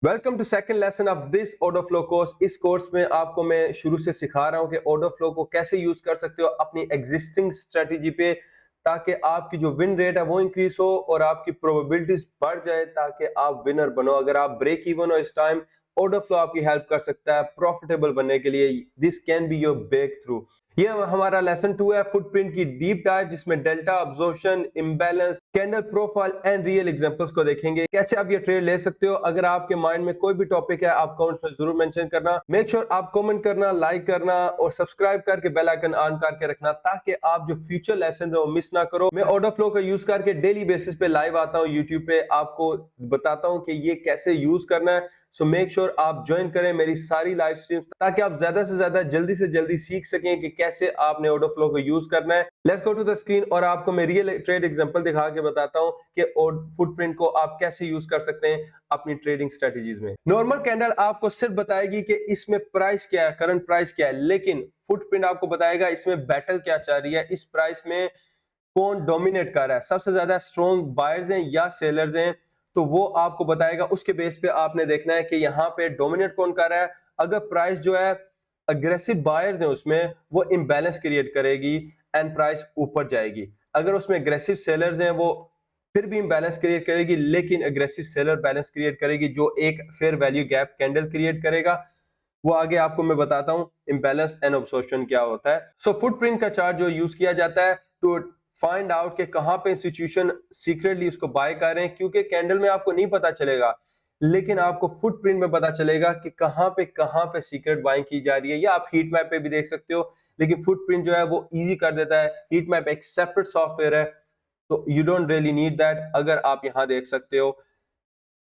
Welcome to second lesson of this order flow course. इस course में आपको मैं शुरू से सिखा रहा हूं कि ऑर्डर फ्लो को कैसे यूज कर सकते हो अपनी एग्जिस्टिंग स्ट्रेटेजी पे, ताकि आपकी जो विन रेट है वो इंक्रीज हो और आपकी प्रोबेबिलिटीज बढ़ जाए ताकि आप विनर बनो। अगर आप ब्रेक इवन हो इस टाइम, ऑर्डर फ्लो आपकी हेल्प कर सकता है प्रॉफिटेबल बनने के लिए। This can be your breakthrough. ये हमारा लेसन 2 है, फुटप्रिंट की डीप डाइव, जिसमें delta, absorption, imbalance, candle profile and real examples को देखेंगे। कैसे आप ये ट्रेड ले सकते हो। अगर आपके माइंड में कोई भी टॉपिक है, आप कमेंट्स में जरूर मेंशन करना। मेक श्योर आप कमेंट करना, लाइक करना और सब्सक्राइब करके बेल आइकन ऑन करके रखना, ताकि आप जो फ्यूचर लेसन है वो मिस ना करो। मैं ऑर्डर फ्लो का यूज करके डेली बेसिस पे लाइव आता हूँ यूट्यूब पे, आपको बताता हूँ कि ये कैसे यूज करना है। सो मेक श्योर आप ज्वाइन करें मेरी सारी लाइव स्ट्रीम्स, ताकि आप ज्यादा से ज्यादा जल्दी से जल्दी सीख सकें कि कैसे आपने ऑर्डर फ्लो को यूज करना है। Let's go to the screen और आपको मैं रियल ट्रेड एग्जांपल दिखा के बताता हूं कि फुटप्रिंट को आप कैसे यूज कर सकते हैं अपनी ट्रेडिंग स्ट्रेटजीज में। नॉर्मल कैंडल आपको सिर्फ बताएगी कि इसमें प्राइस क्या है, करंट प्राइस क्या है, लेकिन फुटप्रिंट आपको बताएगा इसमें बैटल क्या चल रही है, इस प्राइस में कौन डोमिनेट कर रहा है, सबसे ज्यादा स्ट्रॉन्ग बायर्स हैं या सेलर्स हैं। तो वो आपको बताएगा। उसके बेस पे आपने देखना है कि यहाँ पे डोमिनेट कौन कर रहा है। अगर प्राइस जो है अग्रेसिव बायर्स हैं उसमें, वो इम्बैलेंस क्रिएट करेगी एंड प्राइस ऊपर जाएगी। अगर उसमें अग्रेसिव सेलर्स हैं, वो फिर भी इम्बैलेंस क्रिएट करेगी, लेकिन अग्रेसिव सेलर बैलेंस क्रिएट करेगी, जो एक fair value gap candle create करेगा। वो आगे आपको मैं बताता हूं इम्बैलेंस एंड अब्सॉर्प्शन क्या होता है। सो फुटप्रिंट का चार्ट जो यूज किया जाता है टू फाइंड आउट कि कहां पे इंस्टीट्यूशन सीक्रेटली उसको बाय कर रहे हैं, क्योंकि कैंडल में आपको नहीं पता चलेगा, लेकिन आपको फुटप्रिंट में पता चलेगा कि कहां पे सीक्रेट बाइंग की जा रही है। या आप हीट मैप पे भी देख सकते हो, लेकिन फुटप्रिंट जो है वो इजी कर देता है। हीट मैप एक सेपरेट सॉफ्टवेयर है, तो you don't really need that. अगर आप यहां देख सकते हो,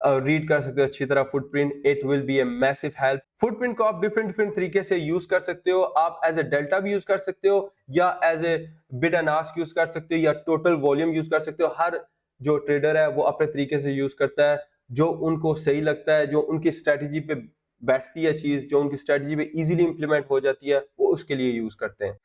रीड कर सकते हो अच्छी तरह footprint, it will be a massive help. Footprint को आप डिफरेंट डिफरेंट तरीके से यूज कर सकते हो। आप एज ए डेल्टा भी यूज कर सकते हो, या as a bid and ask use कर सकते हो, या टोटल वॉल्यूम यूज कर सकते हो। हर जो ट्रेडर है वो अपने तरीके से यूज करता है, जो उनको सही लगता है, जो उनकी स्ट्रेटजी पे बैठती है चीज, जो उनकी स्ट्रेटजी पे इजीली इंप्लीमेंट हो जाती है, वो उसके लिए यूज करते हैं।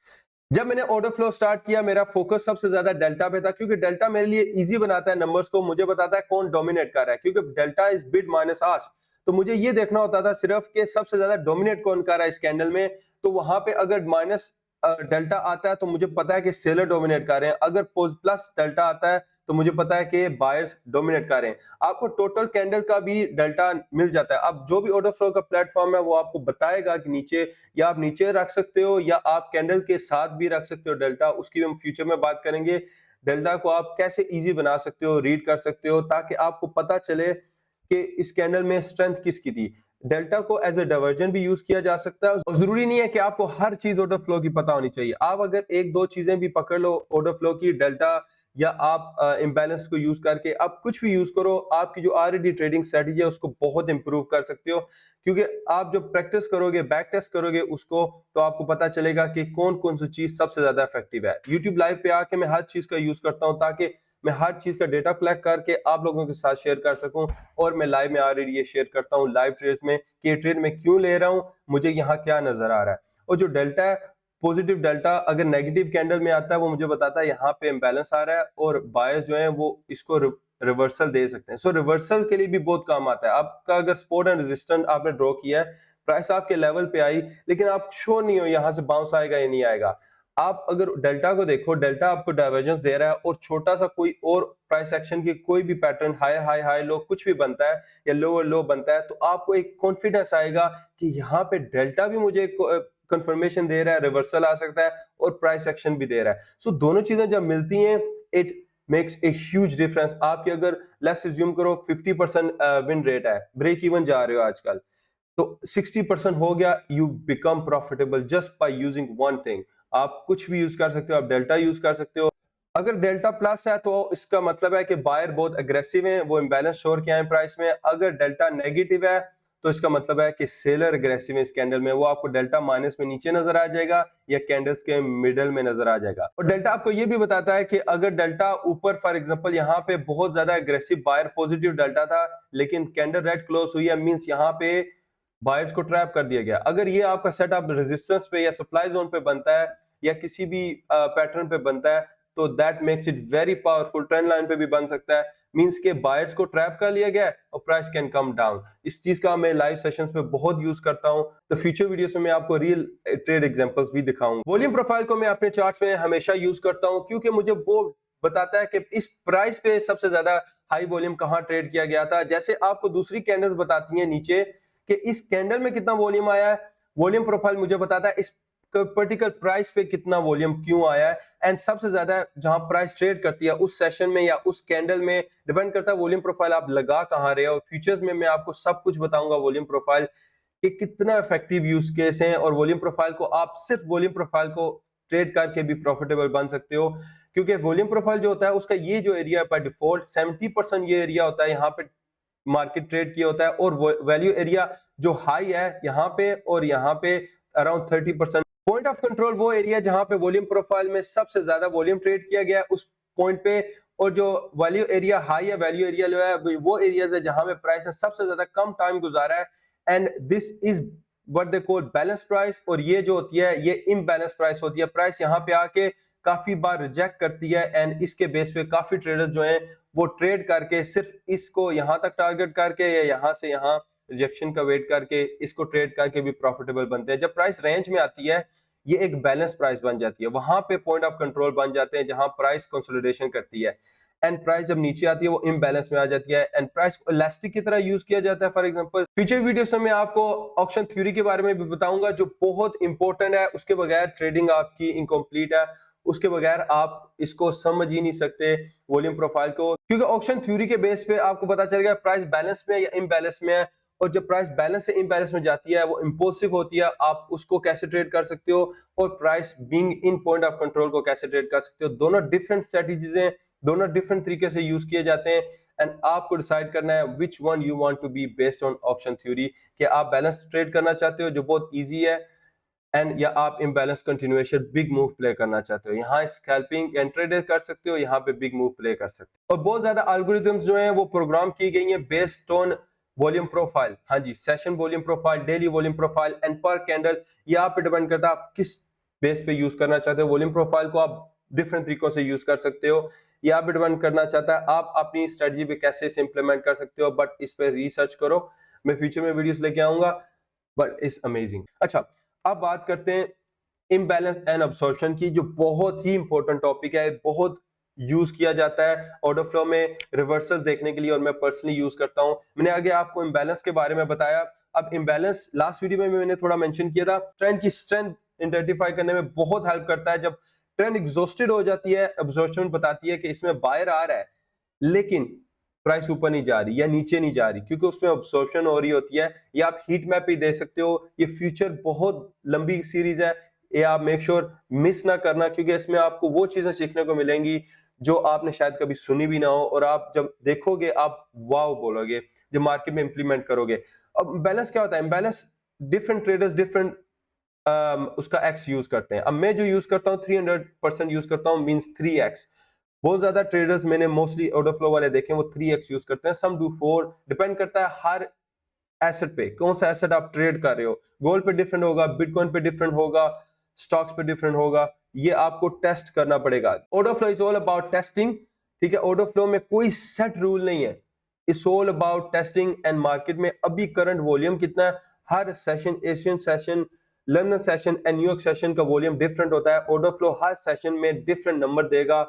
जब मैंने ऑर्डर फ्लो स्टार्ट किया, मेरा फोकस सबसे ज्यादा डेल्टा पे था, क्योंकि डेल्टा मेरे लिए इजी बनाता है नंबर्स को। मुझे बताता है कौन डोमिनेट कर रहा है, क्योंकि delta is bid minus ask. तो मुझे ये देखना होता था सिर्फ कि सबसे ज्यादा डोमिनेट कौन कर रहा है इस कैंडल में। तो वहां पे अगर माइनस डेल्टा आता है तो मुझे पता है कि सेलर डोमिनेट कर रहे हैं। अगर प्लस डेल्टा आता है तो मुझे पता है कि बायर्स डोमिनेट कर रहे हैं। आपको टोटल कैंडल का भी डेल्टा मिल जाता है। अब जो भी ऑर्डर फ्लो का प्लेटफॉर्म है वो आपको बताएगा कि नीचे, या आप नीचे रख सकते हो, या आप कैंडल के साथ भी रख सकते हो डेल्टा। उसकी हम फ्यूचर में बात करेंगे। डेल्टा को आप कैसे इजी बना सकते हो, रीड कर सकते हो, ताकि आपको पता चले कि इस कैंडल में स्ट्रेंथ किसकी थी। डेल्टा को एज ए डाइवर्जन भी यूज किया जा सकता है, और जरूरी नहीं है कि आपको हर चीज ऑर्डर फ्लो की पता होनी चाहिए। आप अगर एक दो चीजें भी पकड़ लो ऑर्डर फ्लो की, डेल्टा या आप इम्बैलेंस को यूज करके, आप कुछ भी यूज करो, आपकी जो ऑलरेडी ट्रेडिंग स्ट्रेटजी है उसको बहुत इंप्रूव कर सकते हो। क्योंकि आप जब प्रैक्टिस करोगे, बैक टेस्ट करोगे उसको, तो आपको पता चलेगा कि कौन कौन सी चीज सबसे ज्यादा इफेक्टिव है। यूट्यूब लाइव पे आके मैं हर चीज का यूज करता हूं, ताकि मैं हर चीज का डेटा कलेक्ट करके आप लोगों के साथ शेयर कर सकूं। और मैं लाइव में ऑलरेडी ये शेयर करता हूं लाइव ट्रेड्स में, कि ट्रेड में क्यों ले रहा हूं, मुझे यहाँ क्या नजर आ रहा है। और जो डेल्टा है, पॉजिटिव डेल्टा अगर नेगेटिव कैंडल में आता है, वो मुझे बताता है यहाँ पे इम्बैलेंस आ रहा है, और बायर्स जो है वो इसको रिवर्सल दे सकते हैं। सो रिवर्सल के लिए भी बहुत काम आता है। आपका अगर सपोर्ट एंड रेजिस्टेंस आपने ड्रॉ किया है, प्राइस आपके लेवल पे आई, लेकिन आप श्योर नहीं हो यहाँ से बाउंस आएगा या नहीं आएगा। आप अगर डेल्टा को देखो, डेल्टा आपको डाइवर्जेंस दे रहा है, और छोटा सा कोई और प्राइस एक्शन की कोई भी pattern, high high high low कुछ भी बनता है, या लो लो बनता है, तो आपको एक कॉन्फिडेंस आएगा कि यहाँ पे डेल्टा भी मुझे कंफर्मेशन दे रहा है, रिवर्सल आ सकता है, और प्राइस एक्शन भी दे रहा है। सो दोनों चीजें जब मिलती हैं, it makes a huge difference. आपकी अगर लेट्स अज्यूम करो 50% विन रेट है, ब्रेक इवन जा रहे हो आजकल, तो 60% हो गया, you become profitable just by using one thing. आप कुछ भी यूज कर सकते हो, आप डेल्टा यूज कर सकते हो। अगर डेल्टा प्लस है तो इसका मतलब है कि बायर बहुत अग्रेसिव हैं, वो इम्बैलेंस शोर किया है प्राइस में। अगर डेल्टा नेगेटिव है तो इसका मतलब है कि सेलर अग्रेसिव है इस कैंडल में, वो आपको डेल्टा माइनस में नीचे नजर आ जाएगा, या कैंडल्स के मिडल में नजर आ जाएगा। और डेल्टा आपको ये भी बताता है कि अगर डेल्टा ऊपर, फॉर एग्जांपल यहाँ पे बहुत ज्यादा अग्रेसिव बायर पॉजिटिव डेल्टा था, लेकिन कैंडल रेड क्लोज हुई है, मींस यहाँ पे बायर्स को ट्रैप कर दिया गया। अगर ये आपका सेटअप रेजिस्टेंस पे या सप्लाई जोन पे बनता है, या किसी भी पैटर्न पे बनता है, तो that makes it very powerful. Trend line पे भी बन सकता है, मींस के बायर्स को ट्रैप कर लिया गया है और प्राइस कैन कम डाउन। इस चीज का मैं लाइव सेशंस में बहुत यूज करता हूं, तो फ्यूचर वीडियोस में मैं आपको रियल ट्रेड एग्जांपल्स भी दिखाऊंगा। वॉल्यूम प्रोफाइल को मैं अपने चार्ट्स में हमेशा यूज करता हूं क्योंकि मुझे वो बताता है कि इस प्राइस पे सबसे ज्यादा हाई वॉल्यूम कहां ट्रेड किया गया था। जैसे आपको दूसरी कैंडल्स बताती हैं नीचे कि इस कैंडल में कितना वॉल्यूम आया है, वॉल्यूम प्रोफाइल मुझे बताता है इस पर्टिकुलर प्राइस पे कितना वॉल्यूम क्यों आया है, एंड सबसे ज्यादा जहां प्राइस ट्रेड करती है उस सेशन में या उस कैंडल में डिपेंड करता है वॉल्यूम प्रोफाइल आप लगा कहां रहे हो। फ्यूचर्स में मैं आपको सब कुछ बताऊंगा वॉल्यूम प्रोफाइल कि कितना इफेक्टिव यूज केस है, और वॉल्यूम प्रोफाइल को आप सिर्फ वॉल्यूम प्रोफाइल को ट्रेड करके भी प्रॉफिटेबल बन सकते हो, क्योंकि वॉल्यूम प्रोफाइल जो होता है उसका ये जो एरिया है बाय डिफॉल्ट 70% ये एरिया होता है, यहाँ पे मार्केट ट्रेड किया होता है, और वैल्यू एरिया जो हाई है यहाँ पे और यहाँ पे अराउंड 30%। पॉइंट ऑफ कंट्रोल वो एरिया जहां पे वॉल्यूम प्रोफाइल में सबसे ज्यादा वॉल्यूम ट्रेड किया गया है उस पॉइंट पे, और जो वैल्यू एरिया हाई है, वैल्यू एरिया लो है, वो एरियाज है जहां पे प्राइस ने सबसे ज्यादा कम टाइम गुजारा है, and this is what they call balance price. और ये जो होती है ये इम्बैलेंस प्राइस होती है, प्राइस यहाँ पे आके काफी बार रिजेक्ट करती है, एंड इसके बेस पे काफी ट्रेडर्स जो हैं वो ट्रेड करके सिर्फ इसको यहां तक टारगेट करके या यहां से यहां रिजेक्शन का वेट करके इसको ट्रेड करके भी प्रॉफिटेबल बनते हैं। जब प्राइस रेंज में आती है ये एक बैलेंस प्राइस बन जाती है, वहां पे पॉइंट ऑफ कंट्रोल बन जाते हैं जहां प्राइस कंसोलिडेशन करती है, एंड प्राइस जब नीचे आती है वो इम्बैलेंस में आ जाती है, एंड प्राइस को इलास्टिक की तरह यूज किया जाता है। फॉर एग्जांपल फ्यूचर वीडियोस में मैं आपको ऑक्शन थ्योरी के बारे में भी बताऊंगा जो बहुत इंपॉर्टेंट है, उसके बगैर ट्रेडिंग आपकी इनकम्प्लीट है, उसके बगैर आप इसको समझ ही नहीं सकते वॉल्यूम प्रोफाइल को, क्योंकि ऑक्शन थ्योरी के बेस पे आपको पता चलेगा प्राइस बैलेंस में या इम्बैलेंस में है, और जब प्राइस बैलेंस से इम्बैलेंस में जाती है वो इंपल्सिव होती है, आप उसको कैसे ट्रेड कर सकते हो, और price being in point of control को कैसे ट्रेड कर सकते हो। दोनों डिफरेंट स्ट्रेटजीज हैं, दोनों डिफरेंट तरीके से यूज किए जाते हैं, एंड आपको डिसाइड करना है which one you want to be based on auction theory, कि आप बैलेंस ट्रेड करना चाहते हो जो बहुत ईजी है, एंड या आप imbalance continuation big move play करना चाहते हो, यहाँ स्कैल्पिंग एंड ट्रेड कर सकते हो, यहाँ पे बिग मूव प्ले कर सकते हो। और बहुत ज्यादा एल्गोरिथम्स जो हैं वो प्रोग्राम की गई हैं बेस्ड ऑन वॉल्यूम प्रोफाइल। हाँ जी, session volume profile, daily volume profile and per candle, ये आप पे डिपेंड करता है आप किस बेस पे यूज करना चाहते हो। वॉल्यूम प्रोफाइल को आप डिफरेंट तरीकों से यूज कर सकते हो, ये आप पे डिपेंड करना चाहता है आप अपनी स्ट्रेटजी पे कैसे इसे इंप्लीमेंट कर सकते हो, बट इस पे रिसर्च करो, मैं फ्यूचर में वीडियोस लेके आऊंगा, बट इट्स अमेजिंग। अच्छा, अब बात करते हैं इम्बैलेंस एंड अब्सॉर्प्शन की, जो बहुत ही इंपॉर्टेंट टॉपिक है, बहुत यूज किया जाता है ऑर्डर फ्लो में रिवर्सल देखने के लिए, और मैं पर्सनली यूज करता हूं। मैंने आगे आपको इम्बैलेंस के बारे में बताया, अब इम्बैलेंस लास्ट वीडियो में मैंने थोड़ा मेंशन किया था, ट्रेंड की स्ट्रेंथ आइडेंटिफाई करने में बहुत हेल्प करता है। जब ट्रेंड एग्जॉस्टेड हो जाती है, अब्सॉर्प्शन बताती है कि इसमें बायर आ रहा है लेकिन प्राइस ऊपर नहीं जा रही या नीचे नहीं जा रही, क्योंकि उसमें अब्सॉर्प्शन हो रही होती है। ये आप हीट मैप भी दे सकते हो, ये फ्यूचर बहुत लंबी सीरीज है, ये आप मेक श्योर मिस ना करना, क्योंकि इसमें आपको वो चीजें सीखने को मिलेंगी जो आपने शायद कभी सुनी भी ना हो, और आप जब देखोगे आप वाव बोलोगे जब मार्केट में इंप्लीमेंट करोगे। अब बैलेंस क्या होता है, बैलेंस डिफरेंट ट्रेडर्स डिफरेंट उसका एक्स यूज करते हैं। अब मैं जो यूज करता हूँ 300% यूज करता हूँ, मींस 3x। बहुत ज्यादा ट्रेडर्स मैंने मोस्टली ऑर्डर फ्लो वाले देखे वो 3x यूज करते हैं, सम डू 4, डिपेंड करता है हर एसेट पे, कौन सा एसेट आप ट्रेड कर रहे हो। गोल्ड पे डिफरेंट होगा, बिटकॉइन पे डिफरेंट होगा, स्टॉक्स पे डिफरेंट होगा, ये आपको टेस्ट करना पड़ेगा। Order flow is all about testing, ठीक है। ऑर्डर फ्लो में कोई सेट रूल नहीं है, it's all about testing, and market में अभी करंट वॉल्यूम कितना है, हर session, Asian session, London session and New York session का वॉल्यूम डिफरेंट होता है। ऑर्डर फ्लो हर सेशन में डिफरेंट नंबर देगा,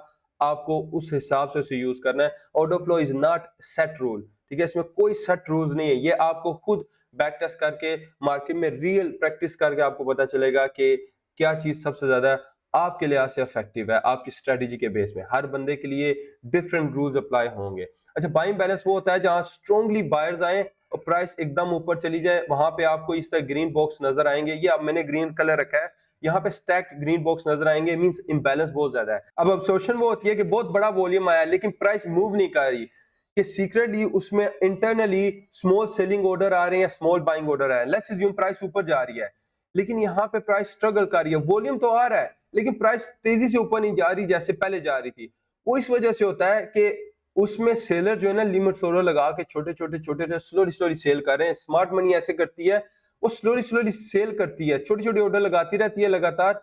आपको उस हिसाब से उसे यूज करना है। Order flow is not set rule, ठीक है, इसमें कोई सेट रूल्स नहीं है, ये आपको खुद बैक टेस्ट करके मार्केट में रियल प्रैक्टिस करके आपको पता चलेगा कि क्या चीज सबसे ज्यादा आपके लिहाज से इफेक्टिव है। आपकी स्ट्रेटेजी के बेस में हर बंदे के लिए डिफरेंट रूल्स अप्लाई होंगे। अच्छा, बाइंग बैलेंस वो होता है जहां स्ट्रांगली बायर्स आए और प्राइस एकदम ऊपर चली जाए, वहां पे आपको इस तरह ग्रीन बॉक्स नजर आएंगे, ये अब मैंने ग्रीन कलर रखा है, यहाँ पे स्टैक्ड ग्रीन बॉक्स नजर आएंगे, मींस इंबैलेंस बहुत ज्यादा है। अब अब्सॉर्प्शन वो होती है कि बहुत बड़ा वॉल्यूम आया लेकिन प्राइस मूव नहीं कर रही, कि सीक्रेटली उसमें इंटरनली स्मॉल सेलिंग ऑर्डर आ रहे हैं, स्मॉल बाइंग ऑर्डर आ रहे हैं। लेट्स अज्यूम प्राइस ऊपर जा रही है लेकिन यहाँ पे प्राइस स्ट्रगल कर रही है, वॉल्यूम तो आ रहा है लेकिन प्राइस तेजी से ऊपर नहीं जा रही जैसे पहले जा रही थी। वो इस वजह से होता है कि उसमें सेलर जो है ना लिमिट ऑर्डर लगा के छोटे छोटे स्लोली सेल कर रहे हैं। स्मार्ट मनी ऐसे करती है, वो स्लोली सेल करती है, छोटी छोटी ऑर्डर लगाती रहती है लगातार,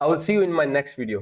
I will see you in my next video.